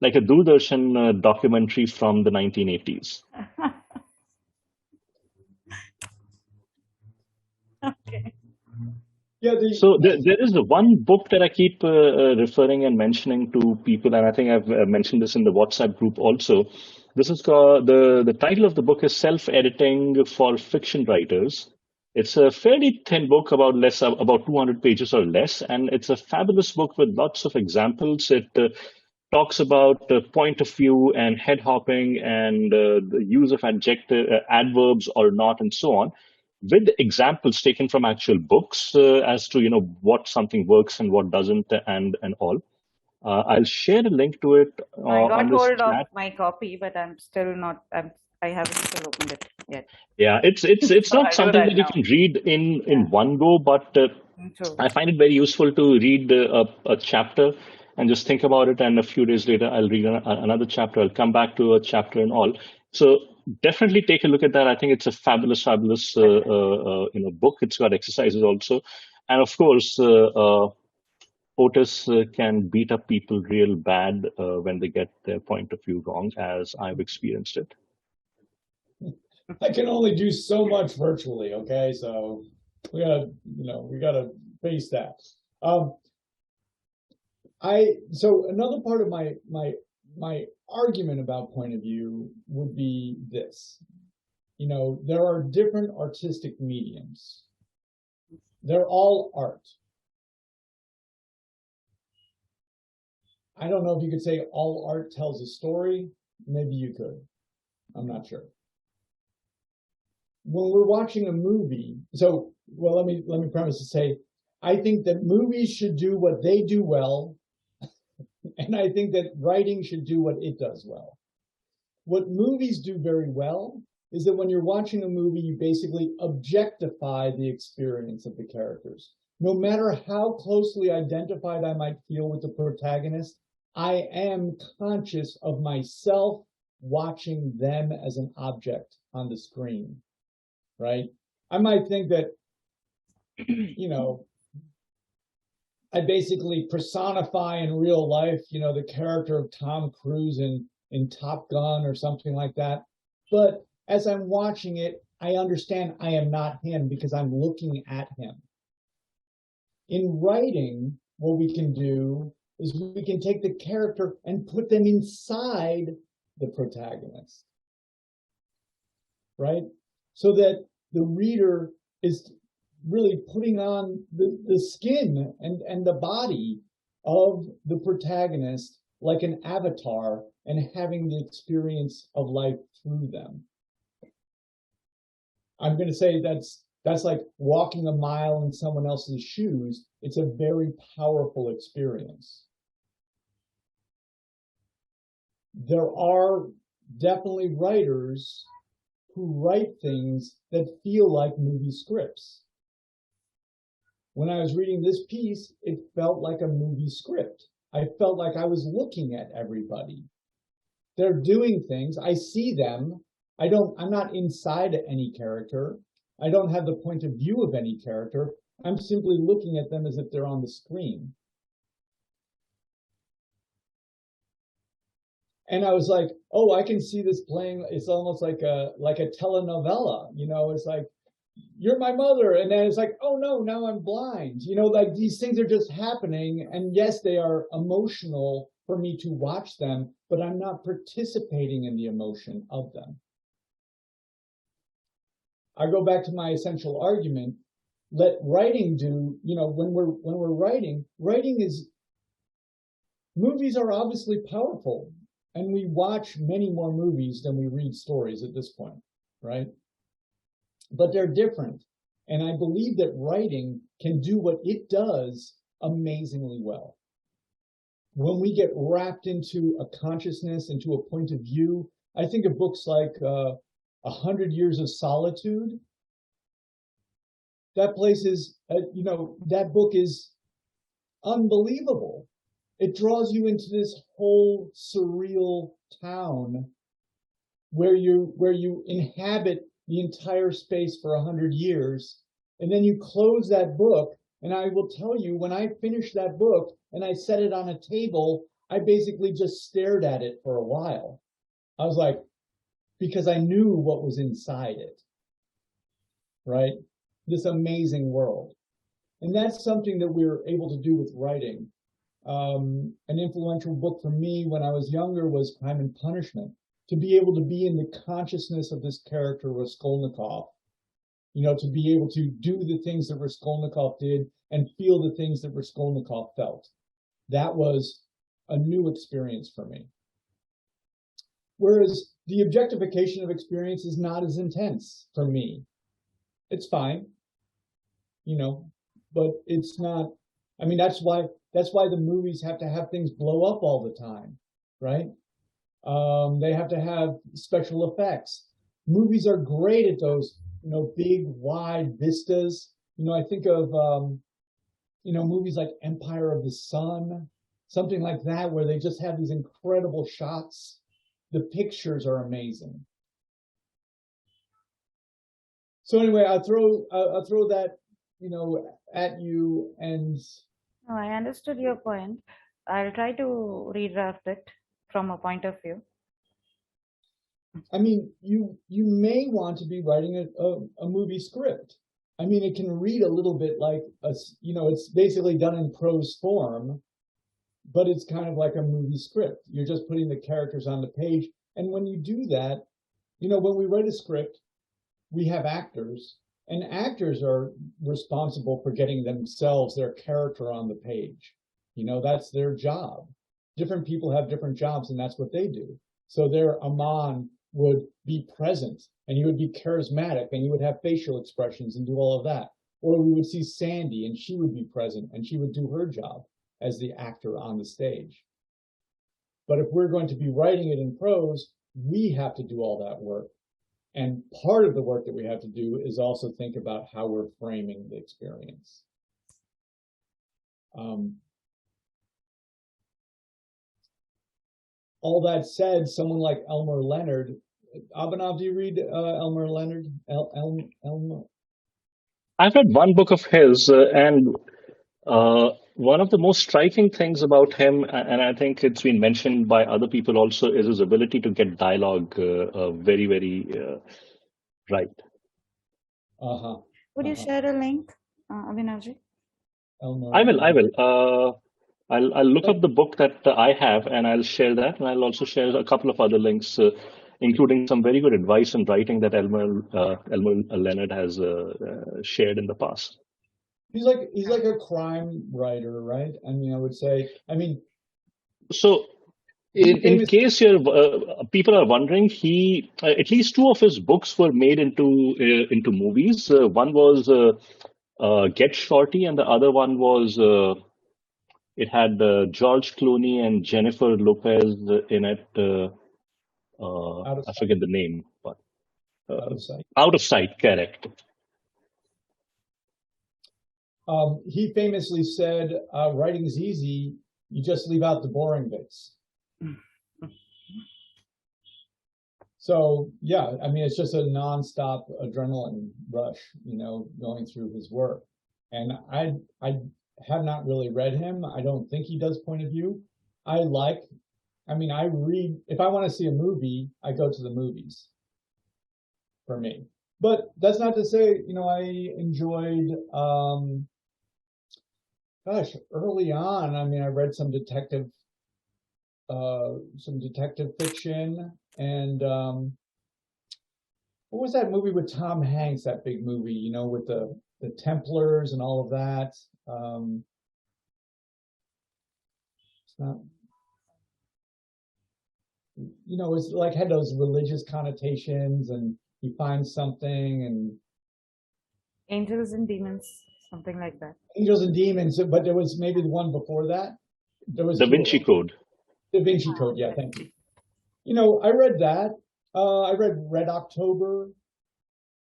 like a Doordarshan documentary from the 1980s. Okay. Yeah. So there is one book that I keep referring and mentioning to people, and I think I've mentioned this in the WhatsApp group also. This is called, the title of the book is Self-Editing for Fiction Writers. It's a fairly thin book, about 200 pages or less, and it's a fabulous book with lots of examples. It talks about point of view and head hopping and the use of adverbs or not, and so on, with examples taken from actual books as to what something works and what doesn't, and all. I'll share a link to it I got on this hold of chat. my copy, but I'm still not. I haven't still opened it yet. Yeah, it's So I'll not do something that that you now. can read in Yeah. one go, but True. I find it very useful to read a chapter and just think about it, and a few days later I'll read another chapter. I'll come back to a chapter and all. So definitely take a look at that. I think it's a fabulous book. It's got exercises also, and of course Otis can beat up people real bad when they get their point of view wrong, as I've experienced it. I can only do so much virtually. Okay, so we gotta face that. So another part of my argument about point of view would be this. There are different artistic mediums. They're all art. I don't know if you could say all art tells a story. Maybe you could. I'm not sure. When we're watching a movie, let me premise to say, I think that movies should do what they do well, and I think that writing should do what it does well. What movies do very well is that when you're watching a movie, you basically objectify the experience of the characters. No matter how closely identified I might feel with the protagonist, I am conscious of myself watching them as an object on the screen, right? I might think that, I basically personify in real life, the character of Tom Cruise in Top Gun or something like that. But as I'm watching it, I understand I am not him because I'm looking at him. In writing, what we can do is we can take the character and put them inside the protagonist, right? So that the reader is really putting on the skin and the body of the protagonist like an avatar and having the experience of life through them. I'm going to say that's like walking a mile in someone else's shoes. It's a very powerful experience. There are definitely writers who write things that feel like movie scripts. When I was reading this piece, it felt like a movie script. I felt like I was looking at everybody. They're doing things. I see them. I'm not inside any character. I don't have the point of view of any character. I'm simply looking at them as if they're on the screen. And I was like, oh, I can see this playing. It's almost like a telenovela. It's like, you're my mother. And then it's like, oh no, now I'm blind. Like these things are just happening. And yes, they are emotional for me to watch them, but I'm not participating in the emotion of them. I go back to my essential argument. Let writing do, when we're writing movies are obviously powerful. And we watch many more movies than we read stories at this point, right? But they're different. And I believe that writing can do what it does amazingly well. When we get wrapped into a consciousness, into a point of view, I think of books like 100 Years of Solitude. That place is, that book is unbelievable. It draws you into this whole surreal town where you inhabit the entire space for 100 years, and then you close that book. And I will tell you, when I finished that book and I set it on a table, I basically just stared at it for a while. I was like, because I knew what was inside it, right? This amazing world. And that's something that we're able to do with writing. An influential book for me when I was younger was Crime and Punishment. To be able to be in the consciousness of this character, Raskolnikov, to be able to do the things that Raskolnikov did and feel the things that Raskolnikov felt. That was a new experience for me. Whereas the objectification of experience is not as intense for me. It's fine, but it's not. I mean, that's why the movies have to have things blow up all the time, right? They have to have special effects. Movies are great at those, big, wide vistas. I think of, movies like Empire of the Sun, something like that, where they just have these incredible shots. The pictures are amazing. So anyway, I'll throw that, at you. And No, I understood your point. I'll try to redraft it from a point of view. I mean, you may want to be writing a movie script. I mean, it can read a little bit like it's basically done in prose form, but it's kind of like a movie script. You're just putting the characters on the page. And when you do that, when we write a script, we have actors, and actors are responsible for getting themselves, their character on the page. That's their job. Different people have different jobs, and that's what they do. So their Aman would be present, and he would be charismatic, and he would have facial expressions and do all of that. Or we would see Sandy, and she would be present, and she would do her job as the actor on the stage. But if we're going to be writing it in prose, we have to do all that work. And part of the work that we have to do is also think about how we're framing the experience. All that said, someone like Elmer Leonard, Abhinav, do you read Elmer Leonard? Elmer? I've read one book of his, and one of the most striking things about him, and I think it's been mentioned by other people also, is his ability to get dialogue very, very right. Would you share a link, Abhinavji? I will. I'll look up the book that I have, and I'll share that, and I'll also share a couple of other links, including some very good advice in writing that Elmer Leonard has shared in the past. He's like a crime writer, right? I mean, I would say. So, in case people are wondering, he at least two of his books were made into movies. One was Get Shorty, and the other one was it had George Clooney and Jennifer Lopez in it. I forget the name, but Out of Sight. Out of Sight, correct. He famously said, writing is easy, you just leave out the boring bits. So, yeah, I mean, it's just a nonstop adrenaline rush, going through his work. And I have not really read him. I don't think he does point of view. I read, if I want to see a movie, I go to the movies for me. But that's not to say, I enjoyed, early on, I read some detective fiction, and what was that movie with Tom Hanks, that big movie, with the Templars and all of that? It's not, it's like had those religious connotations, and he finds something, and Angels and Demons, something like that. Angels and Demons, but there was maybe the one before that. There was Da two of Vinci them. Code. Da Vinci Code, yeah, thank you. You know, I read that. I read Red October.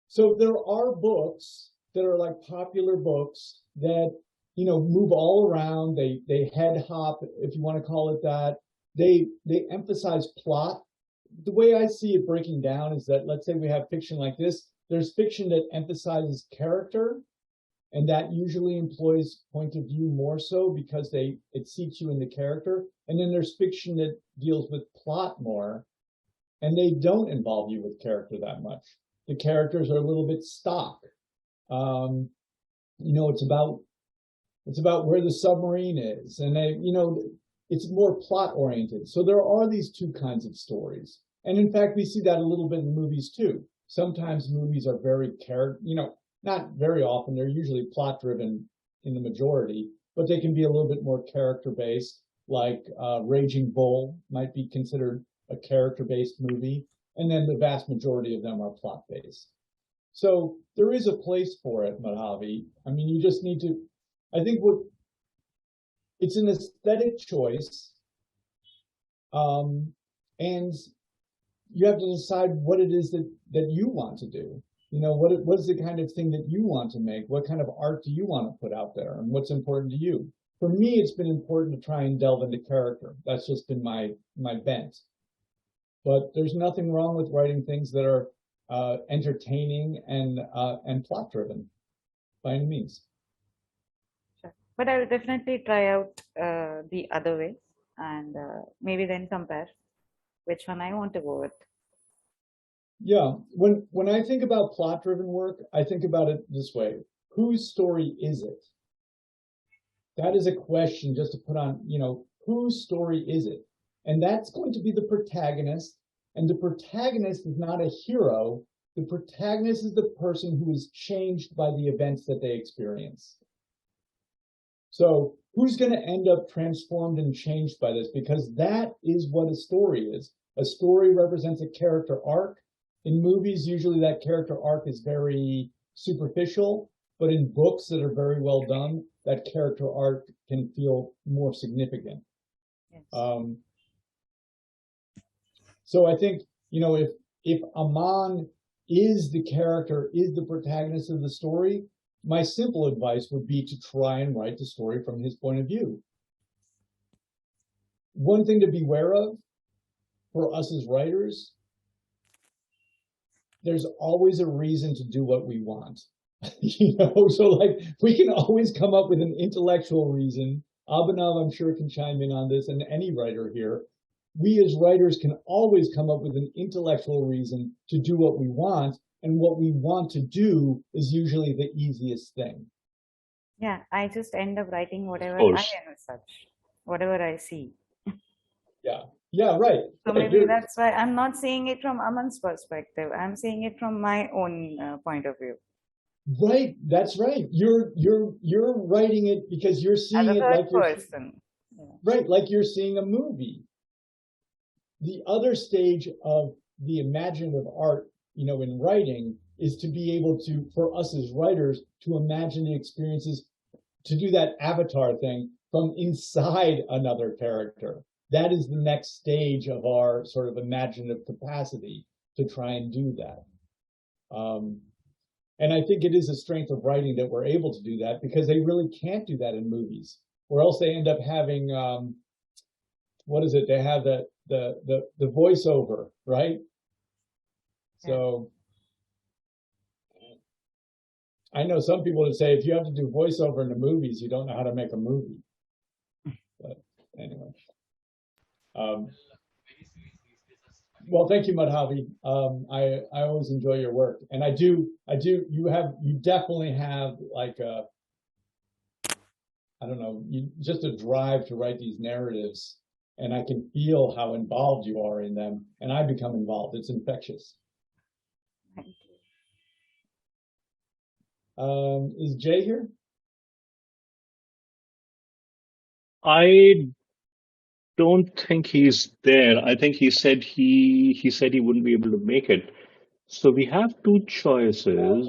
So there are books that are like popular books that, you know, move all around. They head hop, if you want to call it that. They emphasize plot. The way I see it breaking down is that, let's say we have fiction like this. There's fiction that emphasizes character, and that usually employs point of view more so because it seats you in the character. And then there's fiction that deals with plot more, and they don't involve you with character that much. The characters are a little bit stock. You know, it's about where the submarine is, and you know, it's more plot oriented. So there are these two kinds of stories, and in fact, we see that a little bit in movies too. Sometimes movies are very you know, not very often. They're usually plot driven in the majority, but they can be a little bit more character based. Like Raging Bull might be considered a character based movie, and then the vast majority of them are plot based. So there is a place for it, Madhavi. I mean, you just need to, I think it's an aesthetic choice. And you have to decide what it is that you want to do. You know, what is the kind of thing that you want to make? What kind of art do you want to put out there? And what's important to you? For me, it's been important to try and delve into character. That's just been my bent. But there's nothing wrong with writing things that are entertaining and plot driven by any means. Sure. But I will definitely try out the other way and maybe then compare which one I want to go with. Yeah, when I think about plot driven work, I think about it this way: whose story is it? That is a question just to put on, you know, whose story is it? And that's going to be the protagonist. And the protagonist is not a hero. The protagonist is the person who is changed by the events that they experience. So who's going to end up transformed and changed by this? Because that is what a story is. A story represents a character arc. In movies, usually that character arc is very superficial, but in books that are very well done, that character arc can feel more significant. Yes. So I think, you know, if Aman is the character, is the protagonist of the story, my simple advice would be to try and write the story from his point of view. One thing to beware of for us as writers, there's always a reason to do what we want. You know, so like we can always come up with an intellectual reason. Abhinav, I'm sure, can chime in on this, and any writer here. We as writers can always come up with an intellectual reason to do what we want, and what we want to do is usually the easiest thing. Yeah, I just end up writing whatever Of I course. envisage, whatever I see. Yeah, right. So Right. maybe that's why I'm not seeing it from Aman's perspective. I'm seeing it from my own point of view. Right, that's right. You're writing it because you're seeing As a it like third you're person. Yeah. right, like you're seeing a movie. The other stage of the imaginative art, you know, in writing is to be able to, for us as writers, to imagine the experiences, to do that avatar thing from inside another character. That is the next stage of our sort of imaginative capacity to try and do that. And I think it is a strength of writing that we're able to do that, because they really can't do that in movies, or else they end up having, what is it? They have the voiceover, right? So I know some people would say if you have to do voiceover in the movies, you don't know how to make a movie. But anyway. Well, thank you, Madhavi. I always enjoy your work, and you definitely have like I don't know, just a drive to write these narratives, and I can feel how involved you are in them, and I become involved. It's infectious. Thank you. Is Jay here? I don't think he's there. I think he said he said he wouldn't be able to make it. So we have two choices.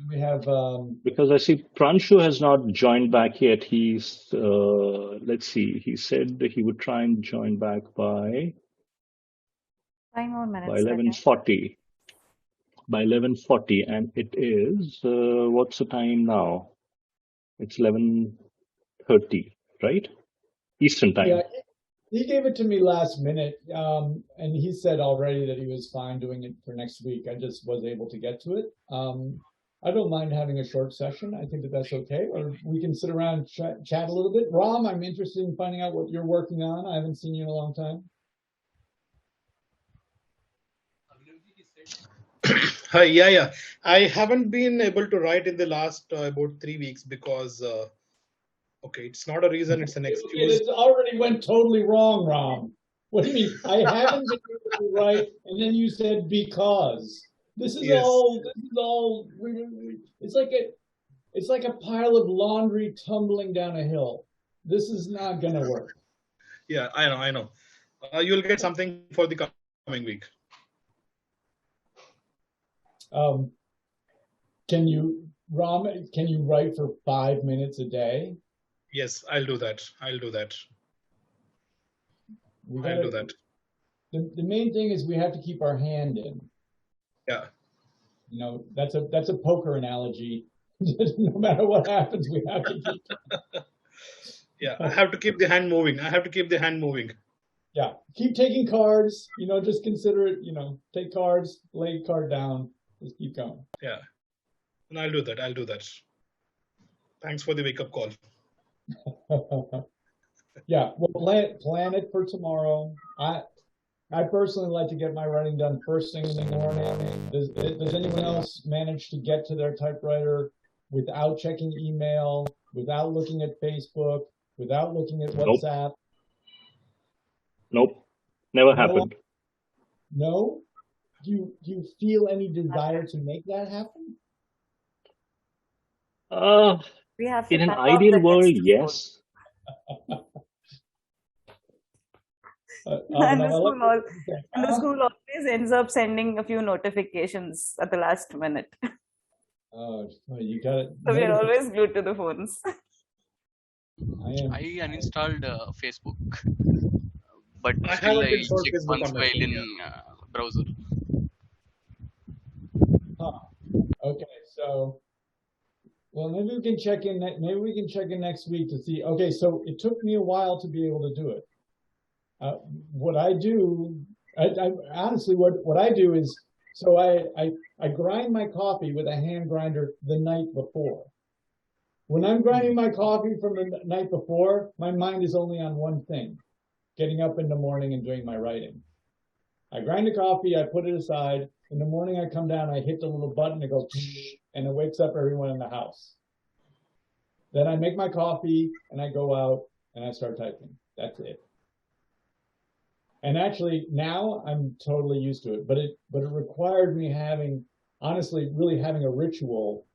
We have Because I see Pranshu has not joined back yet. He's, let's see, he said that he would try and join back by 5 more minutes. 11:40. By 11:40, and it is, what's the time now? It's 11:30, right? Eastern time. yeah. He gave it to me last minute, and he said already that he was fine doing it for next week. I just wasn't able to get to it. I don't mind having a short session. I think that that's okay. Or we can sit around and chat a little bit. Ram, I'm interested in finding out what you're working on. I haven't seen you in a long time. Hi, yeah. I haven't been able to write in the last about 3 weeks because, okay, it's not a reason, it's an excuse. It already went totally wrong, Ram. What do you mean? I haven't been able to write, and then you said because. This is Yes. all. It's like a pile of laundry tumbling down a hill. This is not gonna work. Yeah, I know. You'll get something for the coming week. Can you, Ram? Can you write for 5 minutes a day? Yes, I'll do that. I'll do that. The main thing is we have to keep our hand in. Yeah. You know, that's a poker analogy. No matter what happens, we have to keep. Yeah, I have to keep the hand moving. Yeah, keep taking cards. You know, just consider it. You know, take cards, lay a card down, just keep going. Yeah, and I'll do that. Thanks for the wake-up call. Yeah, well, plan it for tomorrow. I personally like to get my writing done first thing in the morning. Does anyone else manage to get to their typewriter without checking email, without looking at Facebook, without looking at WhatsApp? Nope, never happened. No? Do you feel any desire to make that happen? We have to In an type out ideal the world, text yes. And the school always ends up sending a few notifications at the last minute. Oh, you got it. So we're always glued to the phones. I uninstalled Facebook, but I still haven't I installed check Facebook once on my while phone, in browser. Okay, so well, maybe we can check in. Maybe we can check in next week to see. Okay, so it took me a while to be able to do it. What I do, I honestly, what I do is, so I grind my coffee with a hand grinder the night before. When I'm grinding my coffee from the night before, my mind is only on one thing: getting up in the morning and doing my writing. I grind the coffee, I put it aside. In the morning, I come down, I hit the little button, it goes, and it wakes up everyone in the house. Then I make my coffee and I go out and I start typing. That's it. And actually now I'm totally used to it, but it required me really having a ritual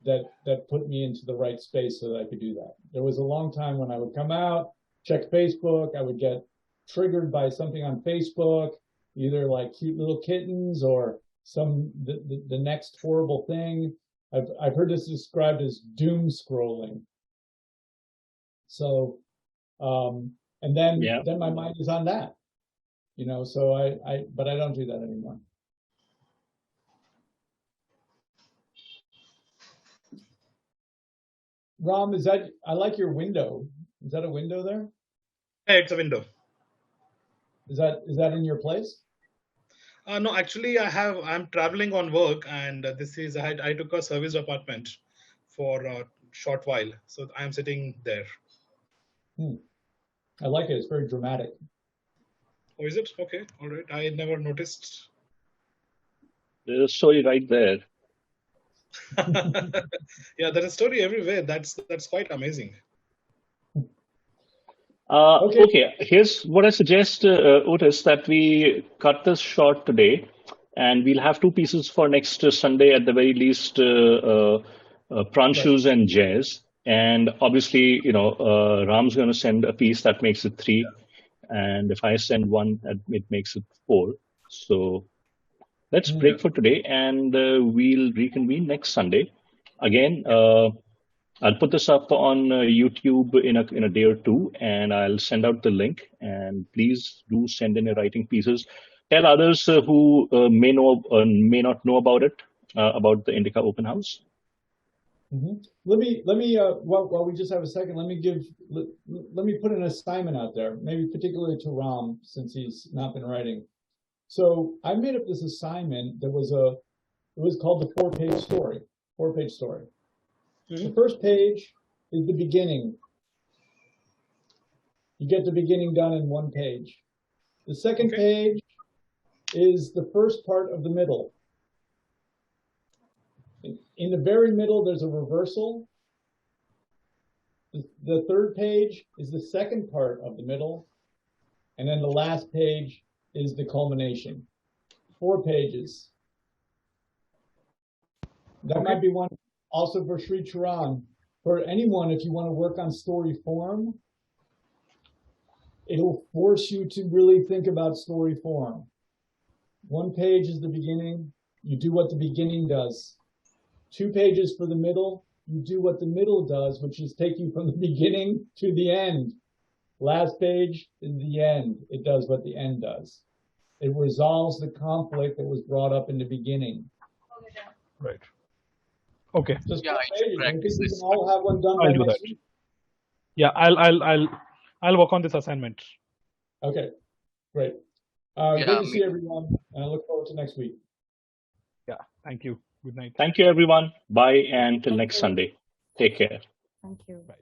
that put me into the right space so that I could do that. There was a long time when I would come out, check Facebook, I would get triggered by something on Facebook, either like cute little kittens or the next horrible thing. I've heard this described as doom scrolling. So, and then my mind is on that, you know. So but I don't do that anymore. Ram, I like your window. Is that a window there? Yeah, it's a window. Is that in your place? No, actually, I'm traveling on work, and I took a service apartment for a short while, so I'm sitting there. I like it. It's very dramatic. Oh, is it? Okay, all right. I never noticed. There's a story right there. Yeah, there's a story everywhere. That's quite amazing. Okay, here's what I suggest, Otis, that we cut this short today, and we'll have two pieces for next Sunday at the very least, Pranshu's and Jay's. And obviously, you know, Ram's going to send a piece that makes it 3. And if I send one, it makes it 4. So let's break for today, and we'll reconvene next Sunday. Again, I'll put this up on YouTube in a day or two, and I'll send out the link. And please do send in your writing pieces. Tell others who may not know about it, about the Indica Open House. Let me while we just have a second, let me put an assignment out there, maybe particularly to Ram, since he's not been writing. So I made up this assignment that was called the 4-page story. 4-page story. The first page is the beginning. You get the beginning done in 1 page. The second page is the first part of the middle. In the very middle, there's a reversal. The third page is the second part of the middle. And then the last page is the culmination. 4 pages. That might be one also for Sri Charan. For anyone, if you want to work on story form, it'll force you to really think about story form. 1 page is the beginning. You do what the beginning does. 2 pages for the middle. You do what the middle does, which is take you from the beginning to the end. Last page is the end. It does what the end does. It resolves the conflict that was brought up in the beginning. Right. Okay. Just Yeah, I should practice we this. can all have one done I'll by do next that. week. Yeah, I'll work on this assignment. Okay, great. Yeah, Good to me see too. everyone, and I look forward to next week. Yeah. Thank you. Good night. Thank you, everyone. Bye, and till next Sunday. Take care. Thank you. Bye.